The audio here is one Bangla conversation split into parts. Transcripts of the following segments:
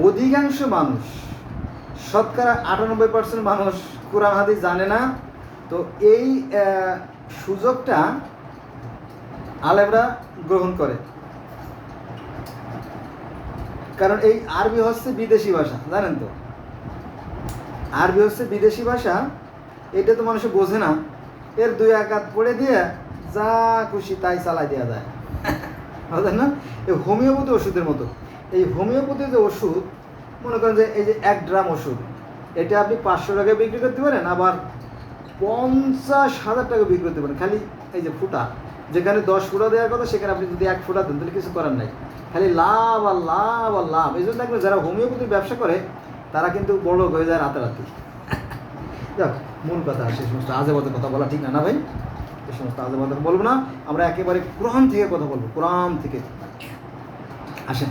অধিকাংশ মানুষ, শতকরা 98% মানুষ কোরআন হাদিস জানে না। তো এই সুযোগটা আলেমরা গ্রহণ করে, কারণ এই আরবি হচ্ছে বিদেশি ভাষা, জানেন তো, আরবি হচ্ছে বিদেশি ভাষা। এটা তো মানুষ বোঝে না, এর দুই একাত পড়ে দিয়ে যা খুশি তাই চালাই দেওয়া যায়, বুঝলেন না? এই হোমিওপ্যাথি ওষুধের মতো। এই হোমিওপ্যাথি যে ওষুধ, মনে করেন যে এই যে 1 গ্রাম ওষুধ, এটা আপনি 500 টাকায় বিক্রি করতে পারেন, আবার 50,000 টাকা বিক্রি করতে পারেন। খালি এই যে ফুটা, যেখানে 10 ফুটা দেওয়ার কথা সেখানে আপনি যদি 1 ফুটা দেন তাহলে কিছু করার নাই, খালি লাভ আর লাভ আর লাভ। এই জন্য দেখবেন যারা হোমিওপ্যাথির ব্যবসা করে তারা কিন্তু বড় লোক হয়ে যায় রাতারাতি। যাক, মূল কথা, সে সমস্ত আজেবাজে কথা বলা ঠিক না, না ভাই? এই সমস্ত আজেবাজে কথা বলবো না, আমরা একেবারে কোরআন থেকে কথা বলবো, কোরআন থেকে। আসেন,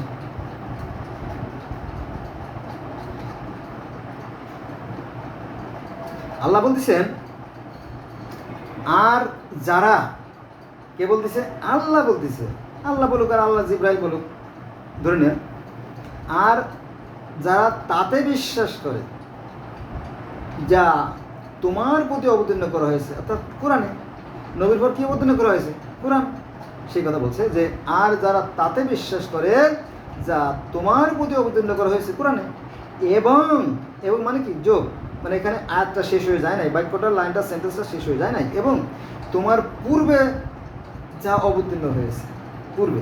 আল্লাহ বলতেছেন, আর যারা, কে বলতেছে? আল্লাহ বলতেছে। আল্লাহ বলুক আর আল্লাহ জিব্রাইল বলুক, ধরে নেন, আর যারা তাতে বিশ্বাস করে যা তোমার প্রতি অবতীর্ণ করা হয়েছে, অর্থাৎ কোরআনে। নবীর পর কি অবতীর্ণ করা হয়েছে? কোরআন। সেই কথা বলছে যে আর যারা তাতে বিশ্বাস করে যা তোমার প্রতি অবতীর্ণ করা হয়েছে কোরআনে, এবং এবং মানে কি? যোগ, মানে এখানে আয়াতটা শেষ হয়ে যায় নাই, বাক্যটা, লাইনটা, সেন্টেন্সটা শেষ হয়ে যায় নাই, এবং তোমার পূর্বে যা অবতীর্ণ হয়েছে পূর্বে,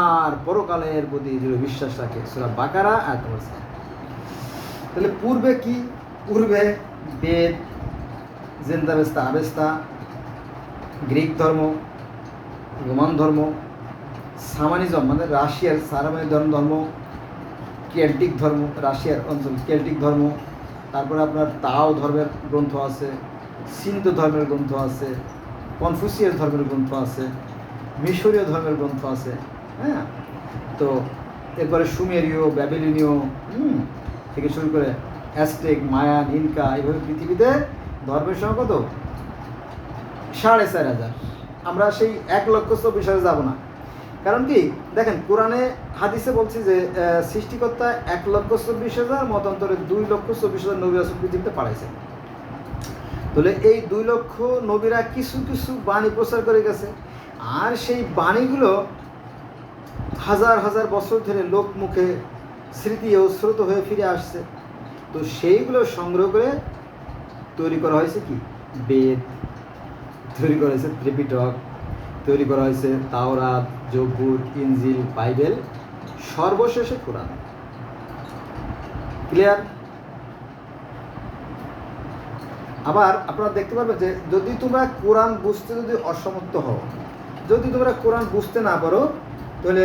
আর পরকালের প্রতি দৃঢ় বিশ্বাস রাখে। সূরা বাকারা আয়াত নম্বর 4। তাহলে পূর্বে কি? পূর্বে বেদ, জেন্দাবেস্তা, আবেস্তা, গ্রিক ধর্ম, রোমান ধর্ম, সামানিজম মানে রাশিয়ার সারামানি ধর্ম, কেল্টিক ধর্ম, রাশিয়ার অঞ্চল কেল্টিক ধর্ম, তারপরে আপনার তাও ধর্মের গ্রন্থ আছে, সিন্ধু ধর্মের গ্রন্থ আছে, কনফুসিয়াস ধর্মের গ্রন্থ আছে, মিশরীয় ধর্মের গ্রন্থ আছে, হ্যাঁ। তো এরপরে সুমেরীয়, ব্যাবিলনীয় থেকে শুরু করে অ্যাজটেক, মায়ান, ইনকা, এইভাবে পৃথিবীতে ধর্মের সংখ্যা কত? 4,500। আমরা সেই 1,24,000 যাব না, কারণ কি? দেখেন, কোরআনে হাদিসে বলছি যে সৃষ্টিকর্তা 1,24,000, মতান্তরে 2,24,000 নবী রাসূল পৃথিবীতে পাঠাইছে। তাহলে এই 2 লক্ষ নবীরা কিছু কিছু বাণী প্রচার করে গেছে, আর সেই বাণীগুলো হাজার হাজার বছর ধরে লোক মুখে স্মৃতি ও স্রোত হয়ে ফিরে আসছে। তো সেইগুলো সংগ্রহ করে তৈরি করা হয়েছে কি? বেদ, তৈরি করা হয়েছে ত্রিপিটক, তৈরি করা হয়েছে তাওরাত, জবুর, ইনজিল, বাইবেল, সর্বশেষে কোরআন। ক্লিয়ার? আবার আপনারা দেখতে পারবেন যে যদি তোমরা কোরআন বুঝতে যদি অসমর্থ হও, যদি তোমরা কোরআন বুঝতে না পারো, তাহলে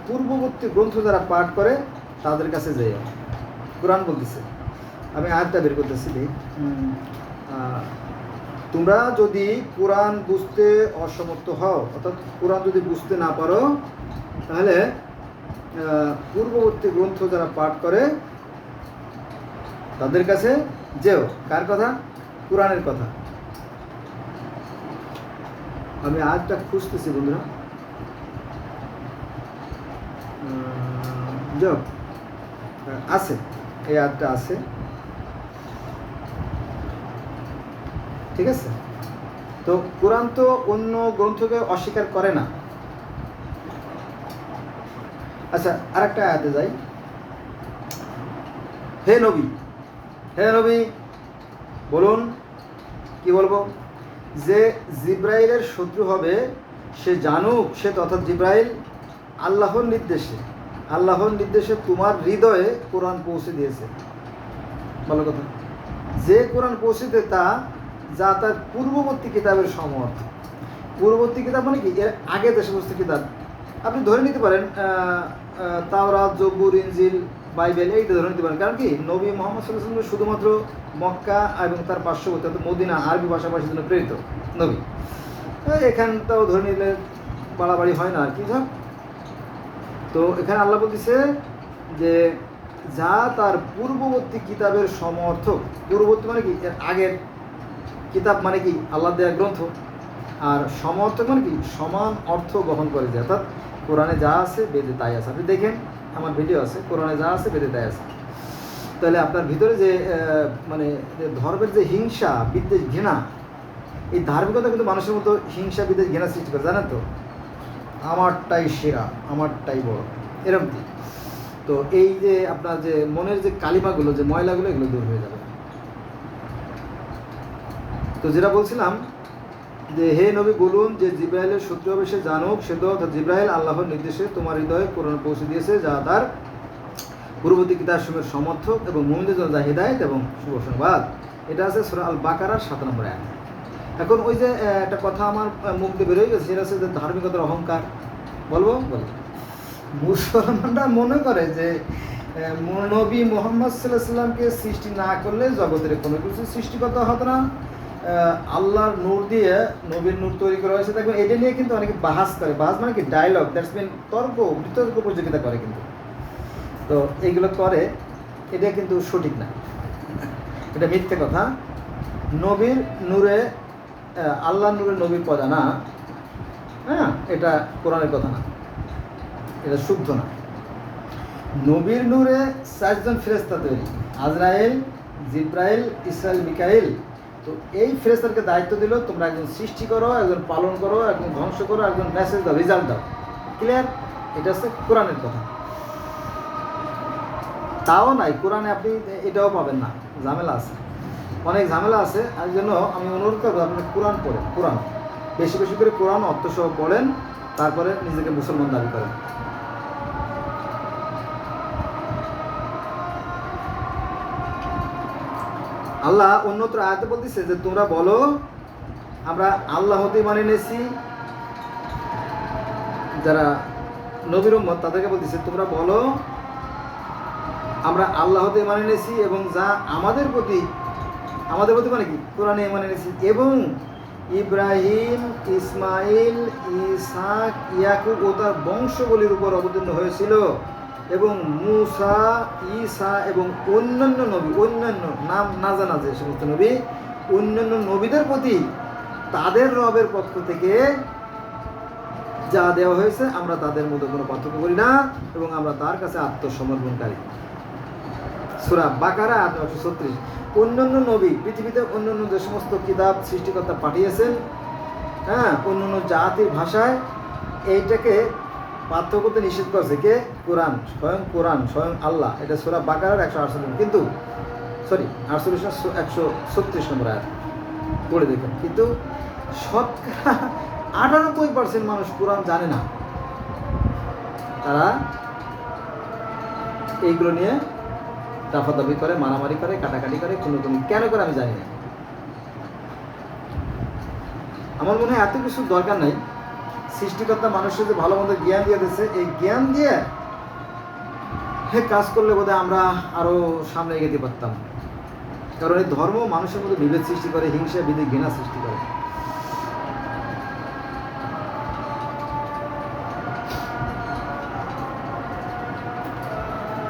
পূর্ববর্তী গ্রন্থ যারা পাঠ করে তাদের কাছে যাইও। কোরআন বলতেছে, আমি আয়াতটা বের করতেছি, তোমরা যদি কোরআন বুঝতে অসমর্থ হও, অর্থাৎ কোরআন যদি বুঝতে না পারো, তাহলে পূর্ববর্তী গ্রন্থ যারা পাঠ করে তাদের কাছে যেও। কার কথা? কোরআনের কথা। আমি আয়াতটা খুঁজতেছি বন্ধুরা, যাও, আছে, এই আয়াতটা আছে, ঠিক আছে? তো কোরআন তো অন্য গ্রন্থকে অস্বীকার করে না। আচ্ছা, আরেকটা আয়াতে যাই। হে নবী, হে নবী, বলুন, কি বলবো? যে জিব্রাইলের শত্রু হবে সে জানুক, সে অর্থাৎ জিব্রাইল আল্লাহর নির্দেশে তোমার হৃদয়ে কোরআন পৌঁছে দিয়েছে। ভালো কথা। যে কোরআন পৌঁছে দেয় তা যা তার পূর্ববর্তী কিতাবের সমর্থ। পূর্ববর্তী কিতাব মানে কি? এর আগে যে সমস্ত কিতাব আপনি ধরে নিতে পারেন, তাওরাত, জবুর, ইনজিল, বাইবেল, এইটা ধরে নিতে পারেন। কারণ কি? নবী মুহাম্মদ সাল্লাল্লাহু আলাইহি ওয়াসাল্লাম শুধুমাত্র মক্কা এবং তার পার্শ্ববর্তী অর্থাৎ মদিনা আরবি ভাষাভাষীর জন্য প্রেরিত নবী। এখানটাও ধরে নিলে বাড়াবাড়ি হয় না আর কি। তো এখানে আল্লাহ বলতেছে যে যা তার পূর্ববর্তী কিতাবের সমর্থক। পূর্ববর্তী মানে কি? এর আগের কিতাব মানে কি? আল্লাহ দেয়া গ্রন্থ। আর সমর্থক মানে কি? সমান অর্থ বহন করে যায়, অর্থাৎ কোরআনে যা আছে বেদে তাই আছে। আপনি দেখেন, আমার ভিডিও আছে, কোরআনে যা আছে বেদে তাই আছে। তাহলে আপনার ভিতরে যে মানে ধর্মের যে হিংসা, বিদ্বেষ, ঘৃণা, এই ধার্মিকতা কিন্তু মানুষের মতো হিংসা, বিদ্বেষ, ঘৃণা সৃষ্টি করে, জানেন তো? আমারটাই সেরা, আমারটাই বড়, এরকম কি? তো এই যে আপনার যে মনের যে কালিমাগুলো, যে ময়লাগুলো, এগুলো দূর হয়ে যাবে। তো যেটা বলছিলাম যে হে নবী বলুন যে জিব্রাইলের শত্রু হবে সে জানুক, সে তো জিব্রাইল আল্লাহর নির্দেশে তোমার হৃদয়ে কোরআন পৌঁছে দিয়েছে, যা তার পূর্ববর্তী কিতাবের সমর্থক এবং মুমিনদের জন্য যা হিদায়াত এবং শুভ সংবাদ। এটা আছে সূরা আল বাকারার 7 নম্বর আয়াত। এখন ওই যে একটা কথা আমার মুখ দিয়ে বেরোয় গেছে, সেটা হচ্ছে যে ধার্মিকতার অহংকার। বলবো? মুসলমানরা মনে করে যে নবী মুহাম্মদ সাল্লাল্লাহু আলাইহি সাল্লামকে সৃষ্টি না করলে জগতের কোনো কিছু সৃষ্টিকর্তা হতো না। আল্লাহর নূর দিয়ে নবীর নূর তৈরি করা হয়েছে। দেখবেন এটা নিয়ে কিন্তু অনেকে বাহাস করে। বাহাস মানে কি? ডায়লগ, দ্যাটস মিন তর্ক, বিতর্ক প্রতিযোগিতা করে কিন্তু। তো এইগুলো করে, এটা কিন্তু সঠিক না, এটা মিথ্যে কথা। নবীর নূরে আল্লাহর নূরে নবীর পদা না, হ্যাঁ, এটা কোরআনের কথা না, এটা শুদ্ধ না। নবীর নূরে 4 জন ফেরেশতা তৈরি, আজরাইল, জিব্রাইল, ইসরাইল, মিকাইল। তো এই ফেরেশতাকে দায়িত্ব দিল, তোমরা একজন সৃষ্টি করো, একজন পালন করো, একজন ধ্বংস করো, একজন মেসেজ দাও, রেজাল্ট দাও। ক্লিয়ার? এটা হচ্ছে কোরআনের কথা। তাও নাই, কোরআনে আপনি এটাও পাবেন না, ঝামেলা আছে, অনেক ঝামেলা আছে। আর জন্য আমি অনুরোধ করবো আপনি কোরআন পড়েন, কোরআন বেশি বেশি করে কোরআন অর্থসহ পড়েন, তারপরে নিজেকে মুসলমান দাবি করেন। আল্লাহ অন্যত্র আয়াতে বলতেছে যে তোমরা বলো আমরা আল্লাহ হতে মানে নিয়েছি। যারা নবীর উম্মত তাদেরকে বলতেছে তোমরা বলো আমরা আল্লাহ হতে মানে নিয়েছি এবং যা আমাদের প্রতি মানে কি? কোরআনে মানে নিয়েছি, এবং ইব্রাহিম, ইসমাইল, ইসহাক, ইয়াকুব ও তার বংশগুলির উপর অবতীর্ণ হয়েছিল, এবং মুসা, ঈসা এবং অন্যান্য নবী, অন্যান্য নাম না জানা যে সমস্ত নবী, অন্যান্য নবীদের প্রতি তাদের রবের পক্ষ থেকে যা দেওয়া হয়েছে আমরা তাদের মধ্যে কোনো পার্থক্য করি না এবং আমরা তার কাছে আত্মসমর্পণকারী। সূরা বাকারা 836। অন্যান্য নবী, পৃথিবীতে অন্যান্য যে সমস্ত কিতাব সৃষ্টিকর্তা পাঠিয়েছেন, হ্যাঁ, অন্যান্য জাতির ভাষায়, এইটাকে পার্থক্য করতে নিষেধ করছে কে? কোরআন, কোরআন স্বয়ং আল্লাহ। এটা সূরা বাকারার 148, কিন্তু 136 নম্বর আয়াত পড়ে দেখুন। কিন্তু শতকরা 98% মানুষ কোরআন জানে না। তারা এইগুলো নিয়ে দাফাদাফি করে, মারামারি করে, কাটাকাটি করে, কোনো কেন করে আমি জানি না। আমার মনে হয় এত কিছু দরকার নাই। সৃষ্টিকর্তা মানুষের যে ভালো মন্দ জ্ঞান দিয়ে দিয়েছে, এই জ্ঞান দিয়ে কাজ করলে বোধহয় আমরা আরো সামনে এগোতে পারতাম। কারণ এই ধর্ম মানুষের মধ্যে বিভেদ সৃষ্টি করে, হিংসা, বিদ্বেষ, ঘৃণা সৃষ্টি করে।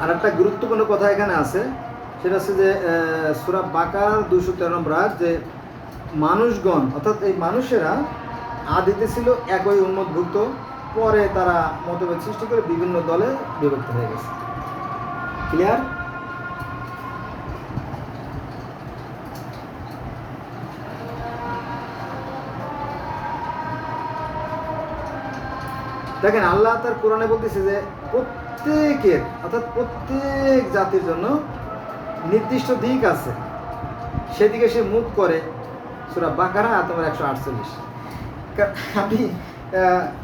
আর একটা গুরুত্বপূর্ণ কথা এখানে আছে, সেটা হচ্ছে যে সূরা বাকারা 213 নম্বর আয়াত, যে মানুষগণ অর্থাৎ এই মানুষেরা আদিতে ছিল একই উন্মতভুক্ত, পরে তারা মতভেদ সৃষ্টি করে বিভিন্ন দলে বিভক্ত হয়ে গেছে। ক্লিয়ার? দেখেন আল্লাহ তার কোরআনে বলতেছে যে প্রত্যেকের অর্থাৎ প্রত্যেক জাতির জন্য নির্দিষ্ট দিক আছে, সেদিকে সে মুখ করে। সূরা বাকারা আয়াত নম্বর 148। আপনি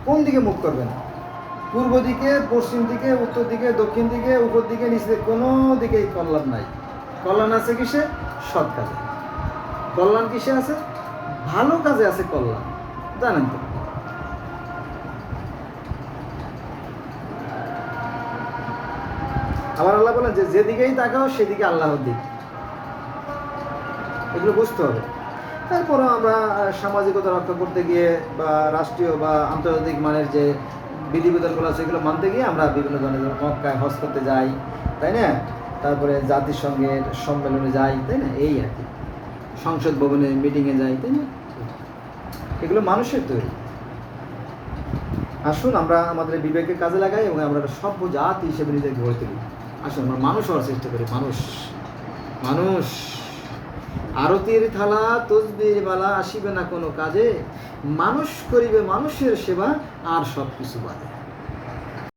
কোন দিকে মুখ করবেন? পূর্ব দিকে, পশ্চিম দিকে, উত্তর দিকে, দক্ষিণ দিকে, উপর দিকে, নিচে দিকে, কোনো দিকেই কল্যাণ নাই। কল্যাণ আছে কিসে? সৎ কাজে। কল্যাণ কিসে আছে? ভালো কাজে আছে কল্যাণ, জানেন তো। আবার আল্লাহ বলেন যে যেদিকেই তাকাও সেদিকে আল্লাহর দিক। এগুলো বুঝতে হবে। তারপরও আমরা সামাজিকতা রক্ষা করতে গিয়ে বা রাষ্ট্রীয় বা আন্তর্জাতিক মানের যে বিধিবিধানগুলো আছে সেগুলো মানতে গিয়ে আমরা বিভিন্ন ধরনের মক্কায় হজ করতে যাই, তাই না? তারপরে জাতিসংঘের সম্মেলনে যাই, তাই না? এই আর কি, সংসদ ভবনে মিটিংয়ে যাই, তাই না? এগুলো মানুষের তৈরি। আসুন আমরা আমাদের বিবেকে কাজে লাগাই এবং আমরা একটা সভ্য জাতি হিসেবে নিজেকে গড়ে তুলি। আসুন আমরা মানুষ হওয়ার চেষ্টা করি। মানুষ মানুষ আরতির থালা তসবির মালা আসিবে না কোনো কাজে, মানুষ করিবে মানুষের সেবা আর সব কিছু বাদে।